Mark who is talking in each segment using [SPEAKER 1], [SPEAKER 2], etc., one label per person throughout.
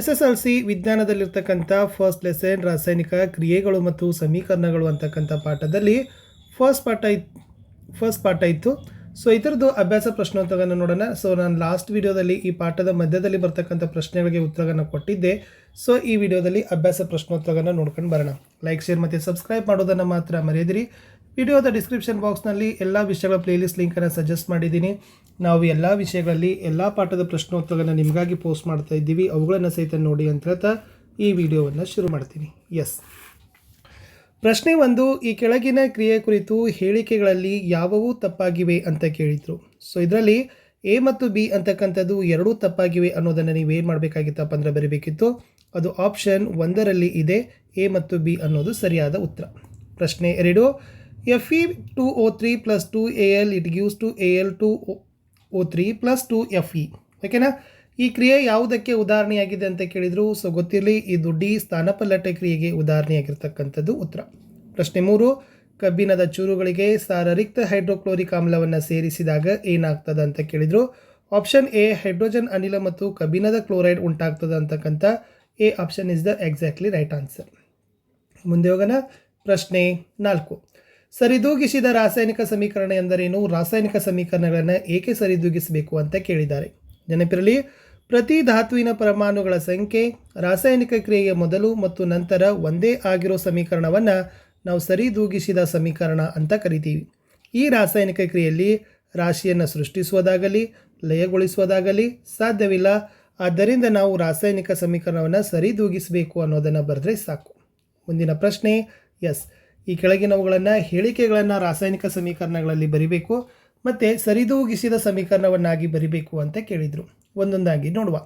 [SPEAKER 1] SSLC ವಿಜ್ಞಾನದಲ್ಲಿರ್ತಕ್ಕಂಥ first lesson ರಾಸಾಯನಿಕ ಕ್ರಿಯೆಗಳು ಮತ್ತು ಸಮೀಕರಣಗಳು ಅಂತಕ್ಕಂಥ ಪಾಠದಲ್ಲಿ ಫಸ್ಟ್ ಪಾಠ ಇತ್ತು. ಸೊ ಇದರದ್ದು ಅಭ್ಯಾಸ ಪ್ರಶ್ನೋತ್ತರಗಳನ್ನು ನೋಡೋಣ. ಸೊ ನಾನು ಲಾಸ್ಟ್ ವಿಡಿಯೋದಲ್ಲಿ ಈ ಪಾಠದ ಮಧ್ಯದಲ್ಲಿ ಬರ್ತಕ್ಕಂಥ ಪ್ರಶ್ನೆಗಳಿಗೆ ಉತ್ತರವನ್ನು ಕೊಟ್ಟಿದ್ದೆ. ಸೊ ಈ ವಿಡಿಯೋದಲ್ಲಿ ಅಭ್ಯಾಸ ಪ್ರಶ್ನೋತ್ತರಗಳನ್ನು ನೋಡ್ಕೊಂಡು ಬರೋಣ. ಲೈಕ್, ಶೇರ್ ಮತ್ತು ಸಬ್ಸ್ಕ್ರೈಬ್ ಮಾಡೋದನ್ನು ಮಾತ್ರ ಮರೆಯದಿರಿ. ವಿಡಿಯೋದ ಡಿಸ್ಕ್ರಿಪ್ಷನ್ ಬಾಕ್ಸ್ನಲ್ಲಿ ಎಲ್ಲ ವಿಷಯಗಳ ಪ್ಲೇಲಿಸ್ಟ್ ಲಿಂಕನ್ನು ಸಜೆಸ್ಟ್ ಮಾಡಿದ್ದೀನಿ. ನಾವು ಎಲ್ಲ ವಿಷಯಗಳಲ್ಲಿ ಎಲ್ಲ ಪಾಠದ ಪ್ರಶ್ನೋತ್ತರಗಳನ್ನು ನಿಮಗಾಗಿ ಪೋಸ್ಟ್ ಮಾಡ್ತಾ ಇದ್ದೀವಿ. ಅವುಗಳನ್ನು ಸಹಿತ ನೋಡಿ ಅಂತ ಹೇಳ್ತಾ ಈ ವಿಡಿಯೋವನ್ನು ಶುರು ಮಾಡ್ತೀನಿ. ಪ್ರಶ್ನೆ 1, ಈ ಕೆಳಗಿನ ಕ್ರಿಯೆ ಕುರಿತು ಹೇಳಿಕೆಗಳಲ್ಲಿ ಯಾವುವು ತಪ್ಪಾಗಿವೆ ಅಂತ ಕೇಳಿದ್ರು. ಸೊ ಇದರಲ್ಲಿ ಎ ಮತ್ತು ಬಿ ಅಂತಕ್ಕಂಥದ್ದು ಎರಡೂ ತಪ್ಪಾಗಿವೆ ಅನ್ನೋದನ್ನು ನೀವೇನು ಮಾಡಬೇಕಾಗಿತ್ತಪ್ಪ ಅಂದರೆ ಬರೀಬೇಕಿತ್ತು. ಅದು ಆಪ್ಷನ್ 1ರಲ್ಲಿ ಇದೆ, ಎ ಮತ್ತು ಬಿ ಅನ್ನೋದು ಸರಿಯಾದ ಉತ್ತರ. ಪ್ರಶ್ನೆ 2, Fe2O3 plus 2Al it gives to Al2O3 plus 2Fe. ಓಕೆನಾ? ಈ ಕ್ರಿಯೆ ಯಾವುದಕ್ಕೆ ಉದಾಹರಣೆಯಾಗಿದೆ ಅಂತ ಕೇಳಿದರು. ಸೊ ಗೊತ್ತಿರಲಿ, ಇದು ಡಿ ಸ್ಥಾನಪಲ್ಲಟ ಕ್ರಿಯೆಗೆ ಉದಾಹರಣೆಯಾಗಿರ್ತಕ್ಕಂಥದ್ದು ಉತ್ತರ. ಪ್ರಶ್ನೆ 3, ಕಬ್ಬಿಣದ ಚೂರುಗಳಿಗೆ ಸಾರರಿಕ್ತ ಹೈಡ್ರೋಕ್ಲೋರಿಕ್ ಆಮ್ಲವನ್ನು ಸೇರಿಸಿದಾಗ ಏನಾಗ್ತದೆ ಅಂತ ಕೇಳಿದರು. ಆಪ್ಷನ್ ಎ, ಹೈಡ್ರೋಜನ್ ಅನಿಲ ಮತ್ತು ಕಬ್ಬಿಣದ ಕ್ಲೋರೈಡ್ ಉಂಟಾಗ್ತದೆ ಅಂತಕ್ಕಂಥ A option is the exactly right answer. ಮುಂದೆ ಹೋಗೋಣ. ಪ್ರಶ್ನೆ 4, ಸರಿದೂಗಿಸಿದ ರಾಸಾಯನಿಕ ಸಮೀಕರಣ ಎಂದರೇನು? ರಾಸಾಯನಿಕ ಸಮೀಕರಣಗಳನ್ನು ಏಕೆ ಸರಿದೂಗಿಸಬೇಕು ಅಂತ ಕೇಳಿದ್ದಾರೆ. ನೆನಪಿರಲಿ, ಪ್ರತಿ ಧಾತುವಿನ ಪರಮಾಣುಗಳ ಸಂಖ್ಯೆ ರಾಸಾಯನಿಕ ಕ್ರಿಯೆಯ ಮೊದಲು ಮತ್ತು ನಂತರ ಒಂದೇ ಆಗಿರೋ ಸಮೀಕರಣವನ್ನು ನಾವು ಸರಿದೂಗಿಸಿದ ಸಮೀಕರಣ ಅಂತ ಕರಿತೀವಿ. ಈ ರಾಸಾಯನಿಕ ಕ್ರಿಯೆಯಲ್ಲಿ ರಾಶಿಯನ್ನು ಸೃಷ್ಟಿಸುವುದಾಗಲಿ ಲಯಗೊಳಿಸುವುದಾಗಲಿ ಸಾಧ್ಯವಿಲ್ಲ. ಆದ್ದರಿಂದ ನಾವು ರಾಸಾಯನಿಕ ಸಮೀಕರಣವನ್ನು ಸರಿದೂಗಿಸಬೇಕು ಅನ್ನೋದನ್ನು ಬರೆದ್ರೆ ಸಾಕು. ಮುಂದಿನ ಪ್ರಶ್ನೆ, ಈ ಕೆಳಗಿನವುಗಳನ್ನು ಹೇಳಿಕೆಗಳನ್ನು ರಾಸಾಯನಿಕ ಸಮೀಕರಣಗಳಲ್ಲಿ ಬರಿಬೇಕು ಮತ್ತು ಸರಿದೂಗಿಸಿದ ಸಮೀಕರಣವನ್ನಾಗಿ ಬರಿಬೇಕು ಅಂತ ಕೇಳಿದರು. ಒಂದೊಂದಾಗಿ ನೋಡುವ.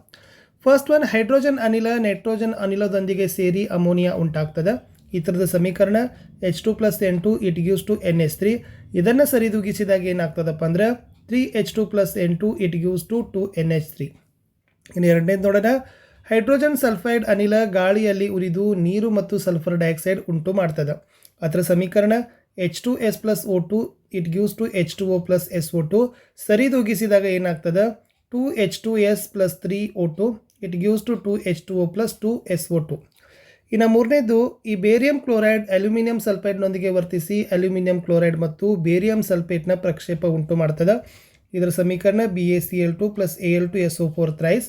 [SPEAKER 1] ಫಸ್ಟ್ ಒನ್, ಹೈಡ್ರೋಜನ್ ಅನಿಲ ನೈಟ್ರೋಜನ್ ಅನಿಲದೊಂದಿಗೆ ಸೇರಿ ಅಮೋನಿಯಾ ಉಂಟಾಗ್ತದೆ. ಈ ಥರದ ಸಮೀಕರಣ H2 + N2 it gives to NH3. ಇದನ್ನು ಸರಿದೂಗಿಸಿದಾಗ ಏನಾಗ್ತದಪ್ಪ ಅಂದರೆ 3H2 + N2 it gives to 2NH3. ಇನ್ನು ಎರಡನೇದು ನೋಡೋಣ. ಹೈಡ್ರೋಜನ್ ಸಲ್ಫೈಡ್ ಅನಿಲ ಗಾಳಿಯಲ್ಲಿ ಉರಿದು ನೀರು ಮತ್ತು ಸಲ್ಫರ್ ಡೈಆಕ್ಸೈಡ್ ಉಂಟು ಮಾಡ್ತದೆ. ಅದರ ಸಮೀಕರಣ H2S + O2 it gives to H2O + SO2. ಸರಿದೂಗಿಸಿದಾಗ ಏನಾಗ್ತದೆ 2H2S + 3O2 it gives to 2H2O + 2SO2. ಇನ್ನು ಮೂರನೇದು, ಈ ಬೇರಿಯಂ ಕ್ಲೋರೈಡ್ ಅಲ್ಯೂಮಿನಿಯಂ ಸಲ್ಫೈಡ್ನೊಂದಿಗೆ ವರ್ತಿಸಿ ಅಲ್ಯೂಮಿನಿಯಂ ಕ್ಲೋರೈಡ್ ಮತ್ತು ಬೇರಿಯಂ ಸಲ್ಫೇಟ್ನ ಪ್ರಕ್ಷೇಪ ಉಂಟು ಮಾಡ್ತದೆ. ಇದರ ಸಮೀಕರಣ BaCl2 + Al2SO4 thrice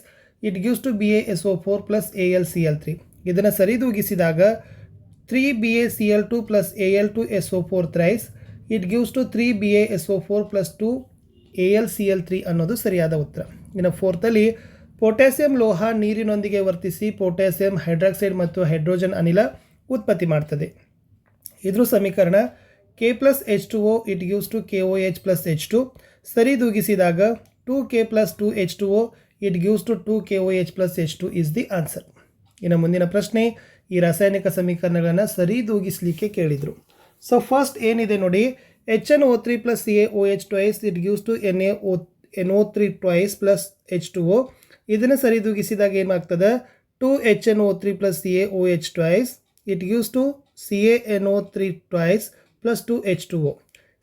[SPEAKER 1] it gives to BaSO4 + AlCl3. ಇದನ್ನು ಸರಿದೂಗಿಸಿದಾಗ 3BaCl2 + Al2SO4 thrice it gives to 3BaSO4 + 2AlCl3 ಅನ್ನೋದು ಸರಿಯಾದ ಉತ್ತರ. ಇನ್ನು ಫೋರ್ತಲ್ಲಿ, ಪೊಟ್ಯಾಸಿಯಂ ಲೋಹ ನೀರಿನೊಂದಿಗೆ ವರ್ತಿಸಿ ಪೊಟ್ಯಾಸಿಯಂ ಹೈಡ್ರಾಕ್ಸೈಡ್ ಮತ್ತು ಹೈಡ್ರೋಜನ್ ಅನಿಲ ಉತ್ಪತ್ತಿ ಮಾಡ್ತದೆ. ಇದ್ರ ಸಮೀಕರಣ K + H2O it gives to KOH + H2. ಸರಿದೂಗಿಸಿದಾಗ 2K + 2H2O it gives to 2KOH + H2 is the answer. ಇನ್ನು ಮುಂದಿನ ಪ್ರಶ್ನೆ, ಈ ರಾಸಾಯನಿಕ ಸಮೀಕರಣಗಳನ್ನು ಸರಿದೂಗಿಸಲಿಕ್ಕೆ ಕೇಳಿದರು. ಸೊ ಫಸ್ಟ್ ಏನಿದೆ ನೋಡಿ, HNO3 + CaOH twice it gives to NaNO3 twice + H2O. ಇದನ್ನು ಸರಿದೂಗಿಸಿದಾಗ ಏನಾಗ್ತದೆ 2HNO3 + CaOH twice it gives to CaNO3 twice + 2H2O.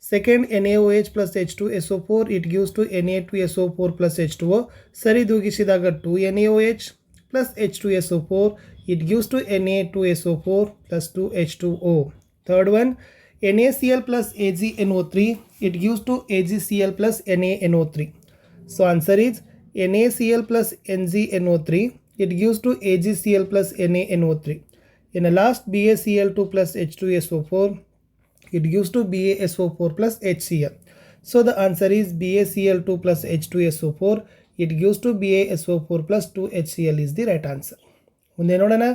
[SPEAKER 1] Second NaOH + H2SO4 it gives to Na2SO4 + H2O. ಸರಿದೂಗಿಸಿದಾಗ 2NaOH + H2SO4 it gives to Na2SO4 + 2H2O. Third one, NaCl + AgNO3 it gives to AgCl + NaNO3. So answer is NaCl + NgNO3 it gives to AgCl + NaNO3. In the last, BaCl2 + H2SO4 it gives to BaSO4 + HCl. So the answer is BaCl2 + H2SO4 it gives to BaSO4 + 2HCl is the right answer. ಮುಂದೆ ನೋಡೋಣ.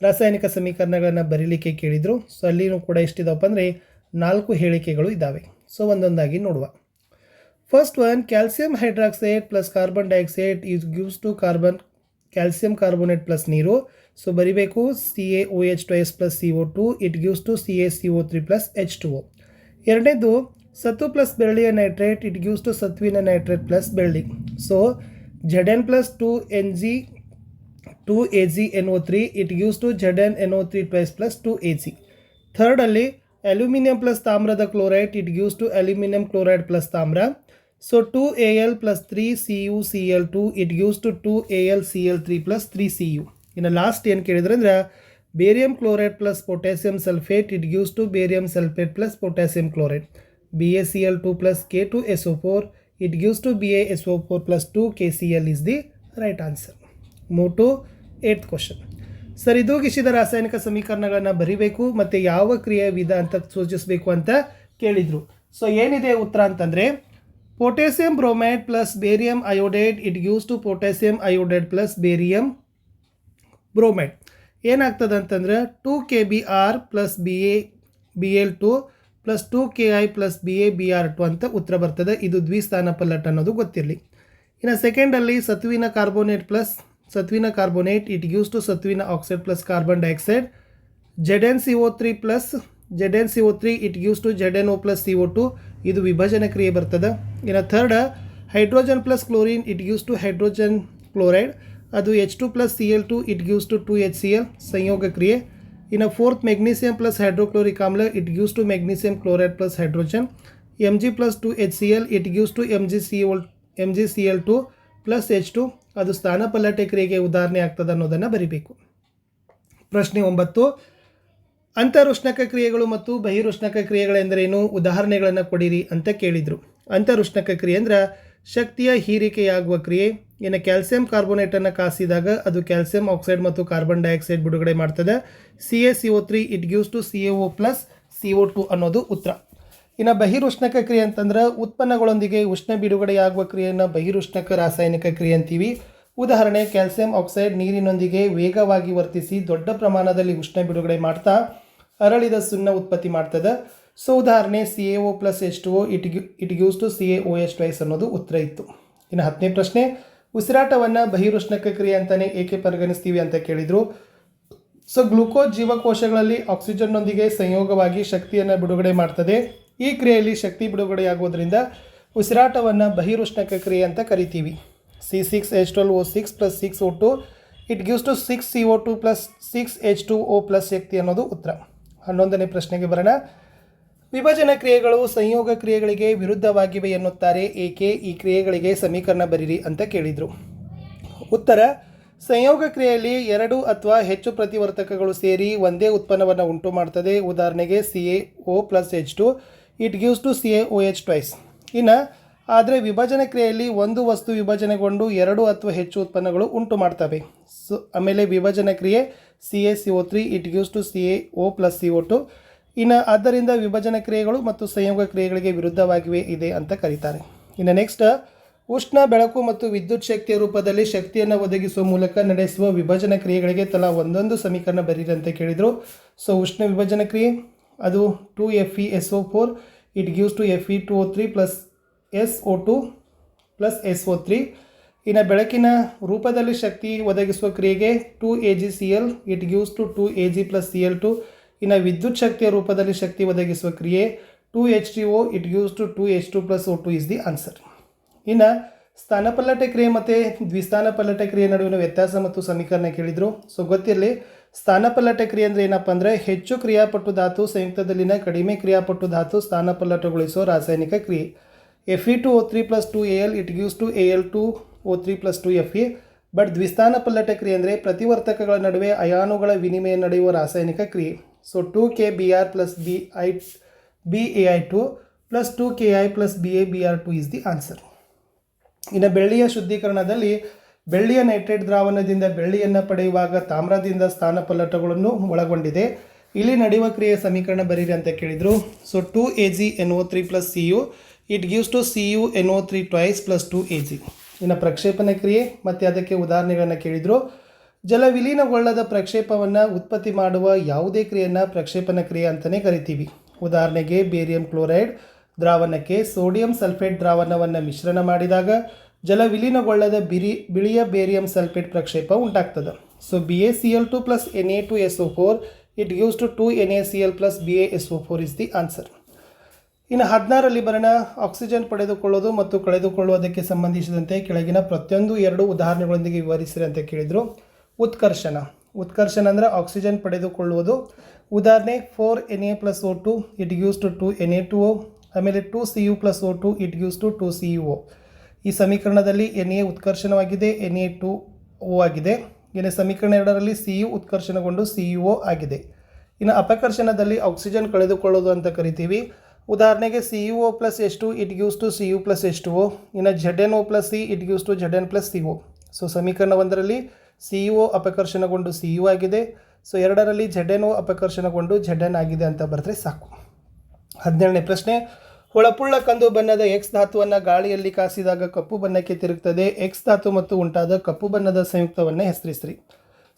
[SPEAKER 1] ರಾಸಾಯನಿಕ ಸಮೀಕರಣಗಳನ್ನು ಬರೀಲಿಕ್ಕೆ ಕೇಳಿದರು. So ಅಲ್ಲಿನೂ ಕೂಡ ಎಷ್ಟಿದಾವಪ್ಪ ಅಂದರೆ 4 ಹೇಳಿಕೆಗಳು ಇದ್ದಾವೆ. ಸೊ ಒಂದೊಂದಾಗಿ ನೋಡುವ. First one, calcium hydroxide + carbon dioxide is gives to calcium carbonate + ನೀರು. ಸೊ ಬರಿಬೇಕು CaOH twice + CO2 it gives to CaCO3 + H2O. ಎರಡನೇದು, ಸತು + ಬೆಳ್ಳಿಯ ನೈಟ್ರೇಟ್ it gives to ಸತುವಿನ ನೈಟ್ರೇಟ್ + ಬೆಳ್ಳಿ. So Zn + 2AgNO3 it gives to ZnNO3 twice + 2Ag. ಥರ್ಡಲ್ಲಿ, aluminium + ತಾಮ್ರದ chloride it gives to aluminium chloride + ತಾಮ್ರ. So 2Al + 3CuCl2 it gives to 2AlCl3 + 3Cu. ಇನ್ನು last ಏನು ಕೇಳಿದ್ರೆ ಅಂದರೆ barium chloride plus potassium sulphate it gives to barium sulphate plus potassium chloride BaCl2 plus K2SO4 it gives to BaSO4 plus 2KCl is the right answer. Move to 8th question. Sir ಇದು ಗಿಶಿದ ರಾಸಾಯನಿಕ ಸಮೀಕರಣಗಳನ್ನು ಬರಿಬೇಕು ಮತ್ತು ಯಾವ ಕ್ರಿಯೆ ವಿಧ ಅಂತ ಸೂಚಿಸಬೇಕು ಅಂತ ಕೇಳಿದರು. ಸೊ ಏನಿದೆ ಉತ್ತರ ಅಂತಂದರೆ potassium bromide plus barium iodide it gives to potassium iodide plus barium bromide. ಏನಾಗ್ತದೆ ಅಂತಂದರೆ 2KBr plus Bal2 plus 2Ki plus BaBr2 ಅಂತ ಉತ್ತರ ಬರ್ತದೆ. ಇದು ದ್ವಿಸ್ಥಾನ ಪಲ್ಲಟ ಅನ್ನೋದು ಗೊತ್ತಿರಲಿ. ಇನ್ನು ಸೆಕೆಂಡಲ್ಲಿ ಸತುವಿನ ಕಾರ್ಬೋನೇಟ್ ಪ್ಲಸ್ ಸತುವಿನ ಕಾರ್ಬೋನೇಟ್ ಇಟ್ ಗಿವ್ಸ್ ಟು ಸತುವಿನ oxide plus carbon dioxide ZnCO3 plus ZnCO3 it gives to ZnO plus CO2 ಇದು ವಿಭಜನ ಕ್ರಿಯೆ ಬರ್ತದೆ. ಇನ್ನು third hydrogen plus chlorine it gives to hydrogen chloride ಅದು H2 plus Cl2 it gives to 2HCl ಸಂಯೋಗ ಕ್ರಿಯೆ. ಇನ್ನು ಫೋರ್ತ್ ಮೆಗ್ನೀಸಿಯಂ ಪ್ಲಸ್ ಹೈಡ್ರೋಕ್ಲೋರಿಕ್ ಆಮ್ಲ it gives to magnesium chloride plus hydrogen Mg plus 2HCl it gives to MgCl2 plus H2 ಅದು ಸ್ಥಾನಪಲ್ಲಟ ಕ್ರಿಯೆಗೆ ಉದಾಹರಣೆ ಆಗ್ತದೆ ಅನ್ನೋದನ್ನು ಬರಿಬೇಕು. ಪ್ರಶ್ನೆ 9 ಅಂತರುಷ್ಣಕ ಕ್ರಿಯೆಗಳು ಮತ್ತು ಬಹಿರುಷ್ಣಕ ಕ್ರಿಯೆಗಳೆಂದರೇನು ಉದಾಹರಣೆಗಳನ್ನು ಕೊಡಿರಿ ಅಂತ ಕೇಳಿದರು. ಅಂತರುಷ್ಣಕ ಕ್ರಿಯೆ ಅಂದರೆ ಶಕ್ತಿಯ ಹೀರಿಕೆಯಾಗುವ ಕ್ರಿಯೆ. ಇನ್ನು ಕ್ಯಾಲ್ಸಿಯಂ ಕಾರ್ಬೋನೇಟನ್ನು ಕಾಸಿದಾಗ ಅದು ಕ್ಯಾಲ್ಸಿಯಂ ಆಕ್ಸೈಡ್ ಮತ್ತು ಕಾರ್ಬನ್ ಡೈಆಕ್ಸೈಡ್ ಬಿಡುಗಡೆ ಮಾಡ್ತದೆ. CaCO3 it gives to CaO plus CO2 ಅನ್ನೋದು ಉತ್ತರ. ಇನ್ನು ಬಹಿರುಷ್ಣಕ ಕ್ರಿಯೆ ಅಂತಂದ್ರೆ ಉತ್ಪನ್ನಗಳೊಂದಿಗೆ ಉಷ್ಣ ಬಿಡುಗಡೆಯಾಗುವ ಕ್ರಿಯೆಯನ್ನು ಬಹಿರುಷ್ಣಕ ರಾಸಾಯನಿಕ ಕ್ರಿಯೆ ಅಂತೀವಿ. ಉದಾಹರಣೆ ಕ್ಯಾಲ್ಸಿಯಂ ಆಕ್ಸೈಡ್ ನೀರಿನೊಂದಿಗೆ ವೇಗವಾಗಿ ವರ್ತಿಸಿ ದೊಡ್ಡ ಪ್ರಮಾಣದಲ್ಲಿ ಉಷ್ಣ ಬಿಡುಗಡೆ ಮಾಡ್ತಾ ಅರಳಿದ ಸುಣ್ಣ ಉತ್ಪತ್ತಿ ಮಾಡ್ತದೆ. ಸೊ ಉದಾಹರಣೆ CaO plus H2O it gives to CaOH twice ಅನ್ನೋದು ಉತ್ತರ ಇತ್ತು. ಇನ್ನು 10ನೇ ಪ್ರಶ್ನೆ ಉಸಿರಾಟವನ್ನು ಬಹಿರುಷ್ಣಕ ಕ್ರಿಯೆ ಅಂತಲೇ ಏಕೆ ಪರಿಗಣಿಸ್ತೀವಿ ಅಂತ ಕೇಳಿದರು. ಸೊ ಗ್ಲೂಕೋಸ್ ಜೀವಕೋಶಗಳಲ್ಲಿ ಆಕ್ಸಿಜನ್ನೊಂದಿಗೆ ಸಂಯೋಗವಾಗಿ ಶಕ್ತಿಯನ್ನು ಬಿಡುಗಡೆ ಮಾಡ್ತದೆ. ಈ ಕ್ರಿಯೆಯಲ್ಲಿ ಶಕ್ತಿ ಬಿಡುಗಡೆಯಾಗೋದ್ರಿಂದ ಉಸಿರಾಟವನ್ನು ಬಹಿರುಷ್ಣಕ ಕ್ರಿಯೆ ಅಂತ ಕರಿತೀವಿ. C6H12O6 plus 6O2 it gives to 6CO2 plus 6H2O plus ಶಕ್ತಿ ಅನ್ನೋದು ಉತ್ತರ. 11ನೇ ಪ್ರಶ್ನೆಗೆ ಬರೋಣ. ವಿಭಜನ ಕ್ರಿಯೆಗಳು ಸಂಯೋಗ ಕ್ರಿಯೆಗಳಿಗೆ ವಿರುದ್ಧವಾಗಿವೆ ಎನ್ನುತ್ತಾರೆ ಏಕೆ? ಈ ಕ್ರಿಯೆಗಳಿಗೆ ಸಮೀಕರಣ ಬರೀರಿ ಅಂತ ಕೇಳಿದರು. ಉತ್ತರ ಸಂಯೋಗ ಕ್ರಿಯೆಯಲ್ಲಿ 2 ಅಥವಾ ಹೆಚ್ಚು ಪ್ರತಿವರ್ತಕಗಳು ಸೇರಿ ಒಂದೇ ಉತ್ಪನ್ನವನ್ನು ಉಂಟು ಮಾಡ್ತದೆ. ಉದಾಹರಣೆಗೆ CaO plus H2 it gives to CaOH twice. ಇನ್ನು ಆದರೆ ವಿಭಜನ ಕ್ರಿಯೆಯಲ್ಲಿ ಒಂದು ವಸ್ತು ವಿಭಜನೆಗೊಂಡು 2 ಅಥವಾ ಹೆಚ್ಚು ಉತ್ಪನ್ನಗಳು ಉಂಟು ಮಾಡ್ತವೆ. ಸೊ ಆಮೇಲೆ ವಿಭಜನ ಕ್ರಿಯೆ CaCO3 it gives to CaO plus CO2. ಇನ್ನು ಆದ್ದರಿಂದ ವಿಭಜನ ಕ್ರಿಯೆಗಳು ಮತ್ತು ಸಂಯೋಗ ಕ್ರಿಯೆಗಳಿಗೆ ವಿರುದ್ಧವಾಗಿವೆ ಇದೆ ಅಂತ ಕರೀತಾರೆ. ಇನ್ನು ನೆಕ್ಸ್ಟ್ ಉಷ್ಣ ಬೆಳಕು ಮತ್ತು ವಿದ್ಯುತ್ ಶಕ್ತಿಯ ರೂಪದಲ್ಲಿ ಶಕ್ತಿಯನ್ನು ಒದಗಿಸುವ ಮೂಲಕ ನಡೆಸುವ ವಿಭಜನ ಕ್ರಿಯೆಗಳಿಗೆ ತಲಾ ಒಂದೊಂದು ಸಮೀಕರಣ ಬರೀರಿ ಅಂತ ಕೇಳಿದರು. ಸೊ ಉಷ್ಣ ವಿಭಜನ ಕ್ರಿಯೆ ಅದು 2FeSO4 it gives to Fe2O3 plus SO2 plus SO3. ಇನ್ನು ಬೆಳಕಿನ ರೂಪದಲ್ಲಿ ಶಕ್ತಿ ಒದಗಿಸುವ ಕ್ರಿಯೆಗೆ 2AgCl it gives to 2Ag plus Cl2. ಇನ್ನು ವಿದ್ಯುತ್ ಶಕ್ತಿಯ ರೂಪದಲ್ಲಿ ಶಕ್ತಿ ಒದಗಿಸುವ ಕ್ರಿಯೆ 2H2O it gives to 2H2 plus O2 is the answer. ಇನ್ನು ಸ್ಥಾನಪಲ್ಲಟ ಕ್ರಿಯೆ ಮತ್ತು ದ್ವಿಸ್ಥಾನಪಲ್ಲಟ ಕ್ರಿಯೆ ನಡುವಿನ ವ್ಯತ್ಯಾಸ ಮತ್ತು ಸಮೀಕರಣ ಕೇಳಿದರು. ಸೊ ಗೊತ್ತಿರಲಿ ಸ್ಥಾನಪಲ್ಲಟ ಕ್ರಿಯೆ ಅಂದರೆ ಏನಪ್ಪ ಅಂದರೆ ಹೆಚ್ಚು ಕ್ರಿಯಾಪಟ್ಟು ಧಾತು ಸಂಯುಕ್ತದಲ್ಲಿನ ಕಡಿಮೆ ಕ್ರಿಯಾಪಟ್ಟು ಧಾತು ಸ್ಥಾನಪಲ್ಲಟಗೊಳಿಸೋ ರಾಸಾಯನಿಕ ಕ್ರಿಯೆ. Fe2O3 plus 2Al it gives to Al2O3 plus 2Fe. But ದ್ವಿಸ್ಥಾನಪಲ್ಲಟ ಕ್ರಿಯೆ ಅಂದರೆ ಪ್ರತಿವರ್ತಕಗಳ ನಡುವೆ ಅಯಾನುಗಳ ವಿನಿಮಯ ನಡೆಯುವ ರಾಸಾಯನಿಕ ಕ್ರಿಯೆ. So 2KBr plus BaI2 plus 2Ki plus BaBr2 is the answer. ಇನ್ನು ಬೆಳ್ಳಿಯ ಶುದ್ಧೀಕರಣದಲ್ಲಿ ಬೆಳ್ಳಿಯ ನೈಟ್ರೇಟ್ ದ್ರಾವಣದಿಂದ ಬೆಳ್ಳಿಯನ್ನು ಪಡೆಯುವಾಗ ತಾಮ್ರದಿಂದ ಸ್ಥಾನಪಲ್ಲಟಗಳನ್ನು ಒಳಗೊಂಡಿದೆ. ಇಲ್ಲಿ ನಡೆಯುವ ಕ್ರಿಯೆ ಸಮೀಕರಣ ಬರೀರಿ ಅಂತ ಕೇಳಿದರು. So 2AgNO3 plus Cu it gives to CuNO3 twice plus 2Ag. ಇನ್ನು ಪ್ರಕ್ಷೇಪಣ ಕ್ರಿಯೆ ಮತ್ತು ಅದಕ್ಕೆ ಉದಾಹರಣೆಗಳನ್ನು ಕೇಳಿದರು. ಜಲ ವಿಲೀನಗೊಳ್ಳದ ಪ್ರಕ್ಷೇಪವನ್ನು ಉತ್ಪತ್ತಿ ಮಾಡುವ ಯಾವುದೇ ಕ್ರಿಯೆಯನ್ನು ಪ್ರಕ್ಷೇಪಣ ಕ್ರಿಯೆ ಅಂತಲೇ ಕರಿತೀವಿ. ಉದಾಹರಣೆಗೆ ಬೇರಿಯಂ ಕ್ಲೋರೈಡ್ ದ್ರಾವಣಕ್ಕೆ ಸೋಡಿಯಂ ಸಲ್ಫೇಟ್ ದ್ರಾವಣವನ್ನು ಮಿಶ್ರಣ ಮಾಡಿದಾಗ ಜಲ ವಿಲೀನಗೊಳ್ಳದ ಬಿಳಿಯ ಬೇರಿಯಂ ಸಲ್ಫೇಟ್ ಪ್ರಕ್ಷೇಪ ಉಂಟಾಗ್ತದೆ. So BaCl2 plus Na2SO4 it gives to 2NaCl plus BaSO4 is the answer. ಇನ್ನು 16ರಲ್ಲಿ ಬರೋಣ. ಆಕ್ಸಿಜನ್ ಪಡೆದುಕೊಳ್ಳೋದು ಮತ್ತು ಕಳೆದುಕೊಳ್ಳುವುದಕ್ಕೆ ಸಂಬಂಧಿಸಿದಂತೆ ಕೆಳಗಿನ ಪ್ರತಿಯೊಂದು 2 ಉದಾಹರಣೆಗಳೊಂದಿಗೆ ವಿವರಿಸಿರಿ ಅಂತ ಕೇಳಿದರು. ಉತ್ಕರ್ಷಣ ಅಂದರೆ ಆಕ್ಸಿಜನ್ ಪಡೆದುಕೊಳ್ಳುವುದು. ಉದಾಹರಣೆ 4Na plus O2 it gives to 2Na2O. ಆಮೇಲೆ 2Cu plus O2 it gives to 2CuO. ಈ ಸಮೀಕರಣದಲ್ಲಿ Na ಉತ್ಕರ್ಷಣವಾಗಿದೆ, Na2O ಆಗಿದೆ. ಇನ್ನು ಸಮೀಕರಣ 2ರಲ್ಲಿ ಸಿ ಯು ಉತ್ಕರ್ಷಣಗೊಂಡು ಸಿ ಯು ಒ ಆಗಿದೆ. ಇನ್ನು ಅಪಕರ್ಷಣದಲ್ಲಿ ಆಕ್ಸಿಜನ್ ಕಳೆದುಕೊಳ್ಳೋದು ಅಂತ ಕರಿತೀವಿ. ಉದಾಹರಣೆಗೆ C U O plus H two it gives to C U plus H two O. ಇನ್ನು Z N O plus C it gives to Z N plus C O. So ಸಮೀಕರಣ 1ರಲ್ಲಿ ಸಿ ಯು ಒ ಅಪಕರ್ಷಣಗೊಂಡು C U ಆಗಿದೆ. So 2ರಲ್ಲಿ Z N O ಅಪಕರ್ಷಣಗೊಂಡು Z N ಆಗಿದೆ ಅಂತ ಬರೆದ್ರೆ ಸಾಕು. 17ನೇ ಪ್ರಶ್ನೆ, ಹೊಳಪುಳ್ಳ ಕಂದು ಬಣ್ಣದ ಎಕ್ಸ್ ಧಾತುವನ್ನು ಗಾಳಿಯಲ್ಲಿ ಕಾಸಿದಾಗ ಕಪ್ಪು ಬಣ್ಣಕ್ಕೆ ತಿರುಗುತ್ತದೆ. ಎಕ್ಸ್ ಧಾತು ಮತ್ತು ಉಂಟಾದ ಕಪ್ಪು ಬಣ್ಣದ ಸಂಯುಕ್ತವನ್ನು ಹೆಸರಿಸ್ರಿ.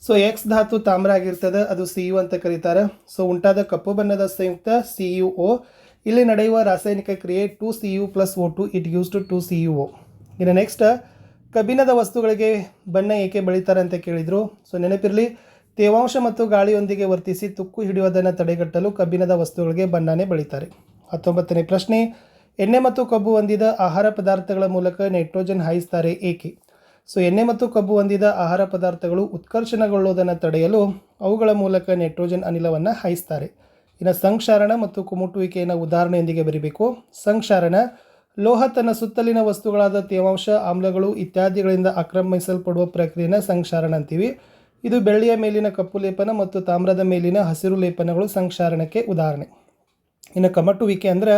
[SPEAKER 1] ಸೊ ಎಕ್ಸ್ ಧಾತು ತಾಮ್ರ ಆಗಿರ್ತದೆ, ಅದು ಸಿ ಯು ಅಂತ ಕರೀತಾರೆ. ಸೊ ಉಂಟಾದ ಕಪ್ಪು ಬಣ್ಣದ ಸಂಯುಕ್ತ ಸಿ ಯು ಒ. ಇಲ್ಲಿ ನಡೆಯುವ ರಾಸಾಯನಿಕ ಕ್ರಿಯೆ 2Cu plus O2 it gives to 2CuO. ಇನ್ನು ನೆಕ್ಸ್ಟ್, ಕಬ್ಬಿಣದ ವಸ್ತುಗಳಿಗೆ ಬಣ್ಣ ಏಕೆ ಬೆಳೀತಾರೆ ಅಂತ ಕೇಳಿದರು. ಸೊ ನೆನಪಿರಲಿ, ತೇವಾಂಶ ಮತ್ತು ಗಾಳಿಯೊಂದಿಗೆ ವರ್ತಿಸಿ ತುಕ್ಕು ಹಿಡಿಯೋದನ್ನು ತಡೆಗಟ್ಟಲು ಕಬ್ಬಿಣದ ವಸ್ತುಗಳಿಗೆ ಬಣ್ಣನೇ ಬೆಳೀತಾರೆ. 19ನೇ ಪ್ರಶ್ನೆ, ಎಣ್ಣೆ ಮತ್ತು ಕಬ್ಬು ಹೊಂದಿದ ಆಹಾರ ಪದಾರ್ಥಗಳ ಮೂಲಕ ನೈಟ್ರೋಜನ್ ಹಾಯಿಸ್ತಾರೆ ಏಕೆ. ಸೊ ಎಣ್ಣೆ ಮತ್ತು ಕಬ್ಬು ಹೊಂದಿದ ಆಹಾರ ಪದಾರ್ಥಗಳು ಉತ್ಕರ್ಷಣಗೊಳ್ಳುವುದನ್ನು ತಡೆಯಲು ಅವುಗಳ ಮೂಲಕ ನೈಟ್ರೋಜನ್ ಅನಿಲವನ್ನು ಹಾಯಿಸ್ತಾರೆ. ಇನ್ನು ಸಂಕ್ಷಾರಣ ಮತ್ತು ಕುಮುಟುವಿಕೆಯನ್ನು ಉದಾಹರಣೆಯೊಂದಿಗೆ ಬರೀಬೇಕು. ಸಂಕ್ಷಾರಣ, ಲೋಹ ತನ್ನ ಸುತ್ತಲಿನ ವಸ್ತುಗಳಾದ ತೇವಾಂಶ, ಆಮ್ಲಗಳು ಇತ್ಯಾದಿಗಳಿಂದ ಆಕ್ರಮಿಸಲ್ಪಡುವ ಪ್ರಕ್ರಿಯೆಯನ್ನು ಸಂಕ್ಷಾರಣ ಅಂತೀವಿ. ಇದು ಬೆಳ್ಳಿಯ ಮೇಲಿನ ಕಪ್ಪು ಲೇಪನ ಮತ್ತು ತಾಮ್ರದ ಮೇಲಿನ ಹಸಿರು ಲೇಪನಗಳು ಸಂಕ್ಷಾರಣಕ್ಕೆ ಉದಾಹರಣೆ. ಇನ್ನು ಕಮಟುವಿಕೆ ಅಂದರೆ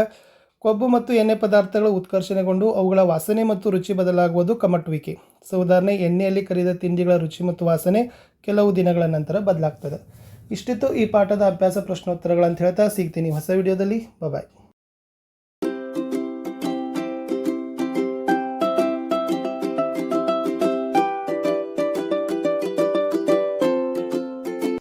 [SPEAKER 1] ಕೊಬ್ಬು ಮತ್ತು ಎಣ್ಣೆ ಪದಾರ್ಥಗಳು ಉತ್ಕರ್ಷಣೆಗೊಂಡು ಅವುಗಳ ವಾಸನೆ ಮತ್ತು ರುಚಿ ಬದಲಾಗುವುದು ಕಮಟುವಿಕೆ. ಸೊ ಉದಾಹರಣೆ, ಎಣ್ಣೆಯಲ್ಲಿ ಕರಿದ ತಿಂಡಿಗಳ ರುಚಿ ಮತ್ತು ವಾಸನೆ ಕೆಲವು ದಿನಗಳ ನಂತರ ಬದಲಾಗ್ತದೆ. ಇಷ್ಟಿತ್ತು ಈ ಪಾಠದ ಅಭ್ಯಾಸ ಪ್ರಶ್ನೋತ್ತರಗಳಂತ ಹೇಳ್ತಾ ಸಿಗ್ತೀನಿ ಹೊಸ ವಿಡಿಯೋದಲ್ಲಿ. ಬಾಯ್.